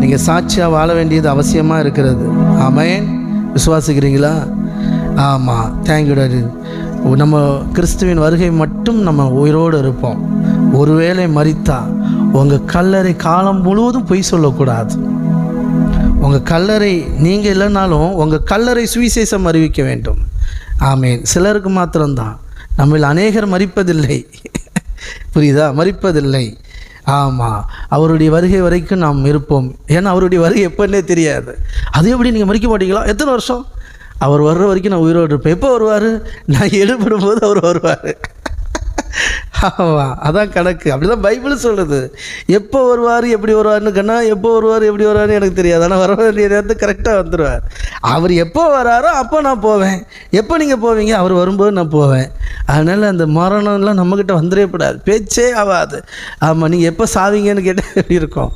நீங்கள் சாட்சியாக வாழ வேண்டியது அவசியமாக இருக்கிறது. ஆமென். விசுவாசிக்கிறீங்களா? ஆமாம். Thank you daddy. நம்ம கிறிஸ்துவின் வருகை மட்டும் நம்ம உயிரோடு இருப்போம். ஒருவேளை மரித்தா உங்கள் கல்லறை காலம் முழுவதும் பொய் சொல்லக்கூடாது. உங்கள் கல்லறை நீங்கள் இல்லைனாலும் உங்கள் கல்லறை சுவிசேஷம் அறிவிக்க வேண்டும். ஆமேன். சிலருக்கு மாத்திரம்தான், நம்மில் அநேகர் மரிப்பதில்லை. புரியுதா? மரிப்பதில்லை. ஆமாம். அவருடைய வருகை வரைக்கும் நாம் இருப்போம். ஏன்னா அவருடைய வருகை எப்போன்னே தெரியாது. அது எப்படி நீங்கள் மரிக்க மாட்டீங்களா? எத்தனை வருஷம்? அவர் வர்ற வரைக்கும் நான் உயிரோடு இருப்பேன். எப்போ வருவார்? நான் எழுப்படும் போது அவர் வருவார். ஆமாம், அதான் கணக்கு. அப்படி தான் பைபிள் சொல்லுது. எப்போ வருவார் எப்படி வருவார்னு கண்ணா, எப்போ வருவார் எப்படி வருவார்னு எனக்கு தெரியாது. ஆனால் வர வேண்டிய நேரத்துக்கு கரெக்டாக வந்துடுவார். அவர் எப்போ வராரோ அப்போ நான் போவேன். எப்போ நீங்கள் போவீங்க? அவர் வரும்போது நான் போவேன். அதனால் அந்த மரணம்லாம் நம்மக்கிட்ட வந்துடக்கூடாது, பேச்சே ஆகாது. ஆமாம். நீங்கள் எப்போ சாவீங்கன்னு கேட்டால் எப்படி இருக்கும்?